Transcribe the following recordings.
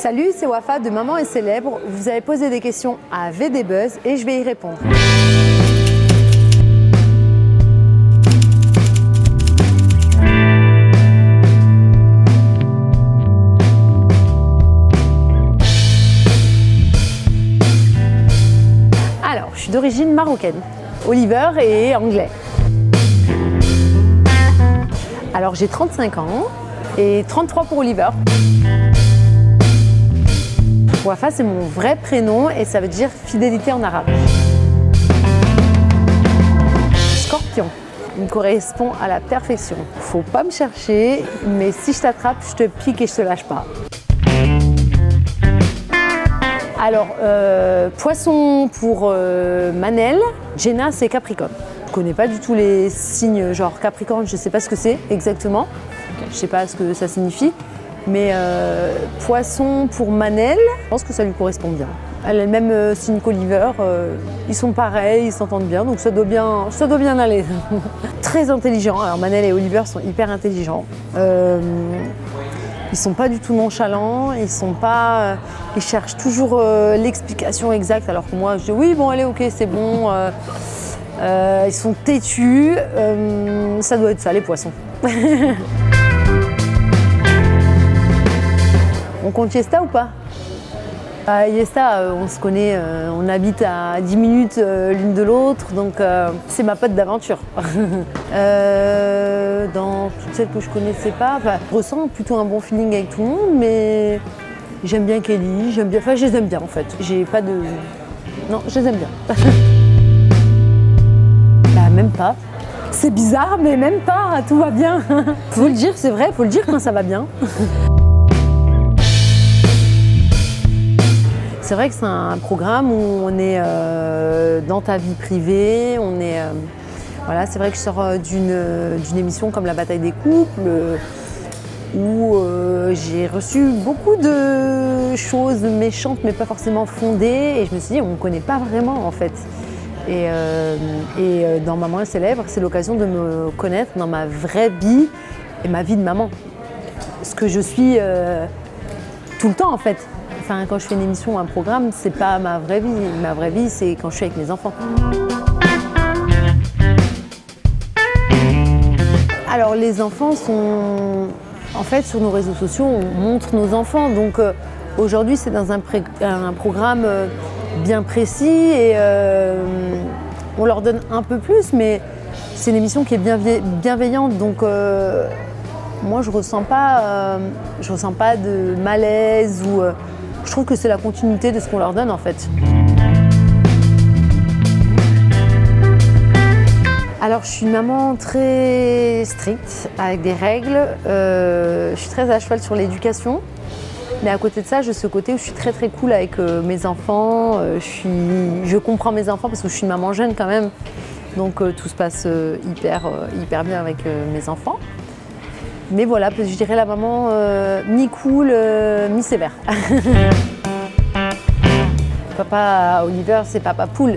Salut, c'est Wafa de Maman est célèbre. Vous avez posé des questions à VD Buzz et je vais y répondre. Alors, je suis d'origine marocaine, Oliver et anglais. Alors, j'ai 35 ans et 33 pour Oliver. Wafa, c'est mon vrai prénom et ça veut dire fidélité en arabe. Scorpion, il me correspond à la perfection. Faut pas me chercher, mais si je t'attrape, je te pique et je te lâche pas. Alors, Poisson pour Manel, Jenna c'est Capricorne. Je connais pas du tout les signes genre Capricorne, je sais pas ce que c'est exactement. Je sais pas ce que ça signifie. Mais Poisson pour Manel, je pense que ça lui correspond bien. Elle a le même signe qu'Oliver, ils sont pareils, ils s'entendent bien, donc ça doit bien aller. Très intelligents, alors Manel et Oliver sont hyper intelligents. Ils sont pas du tout nonchalants, ils cherchent toujours l'explication exacte, alors que moi je dis oui bon allez ok c'est bon. Ils sont têtus, ça doit être ça les poissons. On compte Yesta ou pas? Yesta, on se connaît, on habite à 10 minutes l'une de l'autre, donc c'est ma pote d'aventure. Dans toutes celles que je connaissais pas, je ressens plutôt un bon feeling avec tout le monde, mais j'aime bien Kelly, je les aime bien en fait. J'ai pas de... Non, je les aime bien. Bah même pas. C'est bizarre, mais même pas, tout va bien. Faut le dire, c'est vrai, faut le dire quand ça va bien. C'est vrai que c'est un programme où on est dans ta vie privée, voilà, c'est vrai que je sors d'une émission comme La Bataille des couples, où j'ai reçu beaucoup de choses méchantes mais pas forcément fondées, et je me suis dit on ne connaît pas vraiment en fait. Et dans Maman est célèbre, c'est l'occasion de me connaître dans ma vraie vie et ma vie de maman. Ce que je suis tout le temps en fait. Enfin, quand je fais une émission ou un programme, c'est pas ma vraie vie. Ma vraie vie, c'est quand je suis avec mes enfants. Alors, les enfants sont... En fait, sur nos réseaux sociaux, on montre nos enfants. Donc, aujourd'hui, c'est dans un programme bien précis et on leur donne un peu plus, mais c'est une émission qui est bienveillante. Donc, moi, je ressens pas de malaise ou... Je trouve que c'est la continuité de ce qu'on leur donne en fait. Alors je suis une maman très stricte, avec des règles. Je suis très à cheval sur l'éducation. Mais à côté de ça, j'ai ce côté où je suis très très cool avec mes enfants. Je comprends mes enfants parce que je suis une maman jeune quand même. Donc tout se passe hyper bien avec mes enfants. Mais voilà, je dirais la maman mi-cool, mi-sévère. Papa Oliver, c'est papa poule.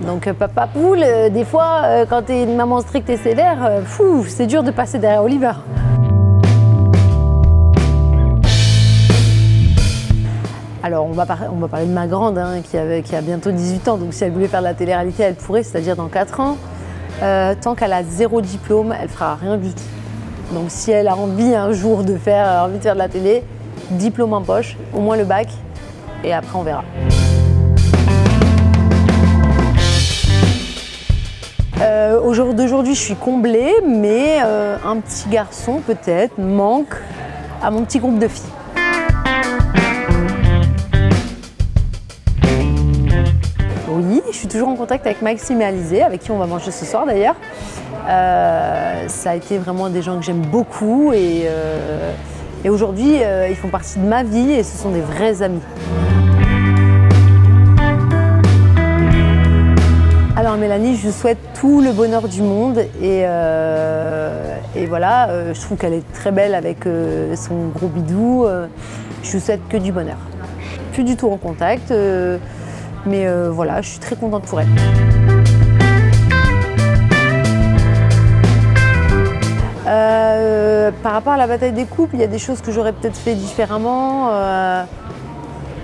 Donc papa poule, des fois, quand t'es une maman stricte et sévère, c'est dur de passer derrière Oliver. Alors on va parler de ma grande, hein, qui a bientôt 18 ans, donc si elle voulait faire de la télé-réalité, elle pourrait, c'est-à-dire dans 4 ans. Tant qu'elle a 0 diplôme, elle fera rien du tout. Donc si elle a envie un jour de faire de la télé, diplôme en poche, au moins le bac, et après on verra. Au jour d'aujourd'hui, je suis comblée, mais un petit garçon peut-être manque à mon petit groupe de filles. Oui, je suis toujours en contact avec Maxime et Alizé, avec qui on va manger ce soir d'ailleurs. Ça a été vraiment des gens que j'aime beaucoup et aujourd'hui ils font partie de ma vie et ce sont des vrais amis. Alors Mélanie, je lui souhaite tout le bonheur du monde et voilà, je trouve qu'elle est très belle avec son gros bidou. Je lui souhaite que du bonheur. Plus du tout en contact, mais voilà, je suis très contente pour elle. Par rapport à la bataille des couples, il y a des choses que j'aurais peut-être fait différemment.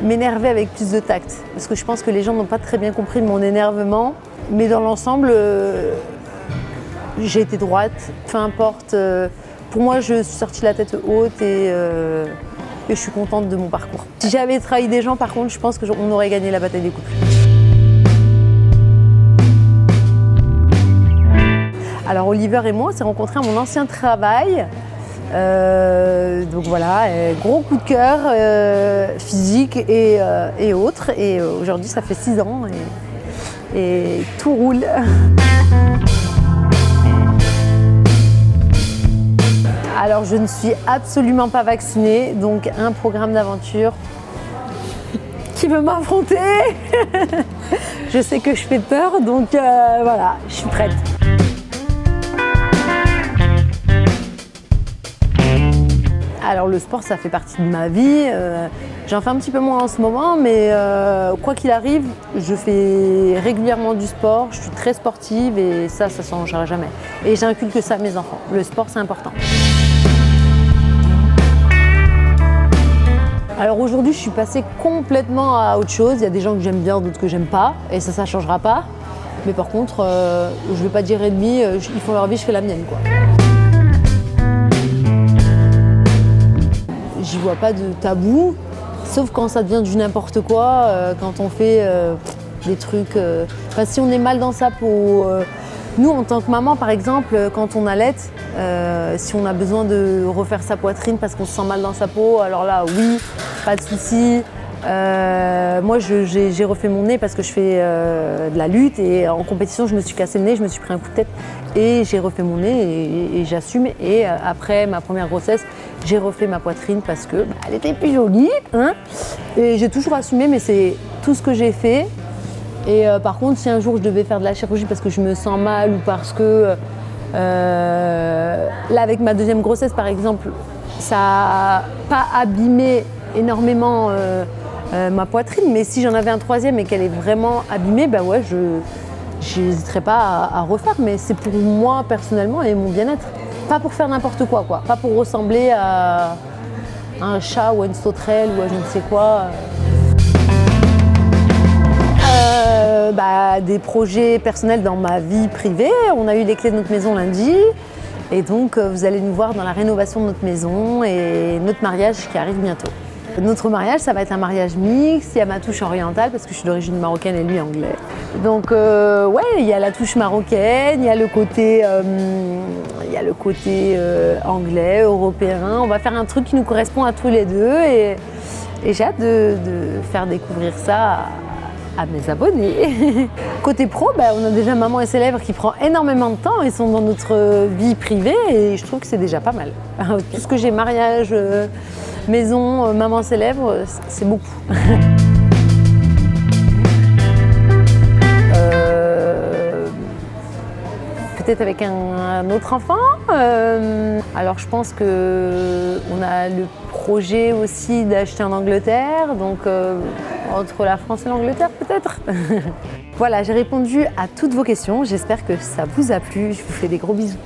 m'énerver avec plus de tact. Parce que je pense que les gens n'ont pas très bien compris mon énervement. Mais dans l'ensemble, j'ai été droite, peu importe. Pour moi, je suis sortie la tête haute et je suis contente de mon parcours. Si j'avais trahi des gens, par contre, je pense qu'on aurait gagné la bataille des couples. Alors Oliver et moi, on s'est rencontrés à mon ancien travail. Donc voilà, gros coup de cœur physique et autres. Et aujourd'hui, ça fait 6 ans et tout roule. Alors je ne suis absolument pas vaccinée, donc un programme d'aventure qui veut m'affronter. Je sais que je fais peur, donc voilà, je suis prête. Alors le sport, ça fait partie de ma vie. J'en fais un petit peu moins en ce moment, mais quoi qu'il arrive, je fais régulièrement du sport. Je suis très sportive et ça ne changera jamais. Et j'inculque ça à mes enfants. Le sport, c'est important. Alors aujourd'hui, je suis passée complètement à autre chose. Il y a des gens que j'aime bien, d'autres que j'aime pas. Et ça ne changera pas. Mais par contre, je ne vais pas dire ennemi, ils font leur vie, je fais la mienne, quoi. J'y vois pas de tabou, sauf quand ça devient du n'importe quoi, quand on fait des trucs... Enfin, si on est mal dans sa peau. Nous, en tant que maman, par exemple, quand on allaite, si on a besoin de refaire sa poitrine parce qu'on se sent mal dans sa peau, alors là, oui, pas de souci. Moi, j'ai refait mon nez parce que je fais de la lutte et en compétition, je me suis cassé le nez, je me suis pris un coup de tête et j'ai refait mon nez et j'assume. Et après ma première grossesse, j'ai refait ma poitrine parce que elle était plus jolie, hein, et j'ai toujours assumé, mais c'est tout ce que j'ai fait. Et par contre, si un jour je devais faire de la chirurgie parce que je me sens mal ou parce que là, avec ma deuxième grossesse, par exemple, ça n'a pas abîmé énormément ma poitrine, mais si j'en avais un troisième et qu'elle est vraiment abîmée, bah ouais, je n'hésiterais pas à refaire, mais c'est pour moi personnellement et mon bien-être. Pas pour faire n'importe quoi, pas pour ressembler à un chat ou à une sauterelle ou à je ne sais quoi. Des projets personnels dans ma vie privée. On a eu les clés de notre maison lundi et donc vous allez nous voir dans la rénovation de notre maison et notre mariage qui arrive bientôt. Notre mariage, ça va être un mariage mixte, il y a ma touche orientale parce que je suis d'origine marocaine et lui anglais. Donc ouais, il y a la touche marocaine, il y a le côté, anglais, européen. On va faire un truc qui nous correspond à tous les deux et j'ai hâte de faire découvrir ça à mes abonnés. Côté pro, on a déjà Maman et ses lèvres qui prend énormément de temps. Ils sont dans notre vie privée et je trouve que c'est déjà pas mal. Tout ce que j'ai, mariage, maison, Maman et ses lèvres, c'est beaucoup. Peut-être avec un autre enfant. Alors je pense qu'on a le projet aussi d'acheter en Angleterre, donc entre la France et l'Angleterre peut-être. Voilà, j'ai répondu à toutes vos questions, j'espère que ça vous a plu, je vous fais des gros bisous.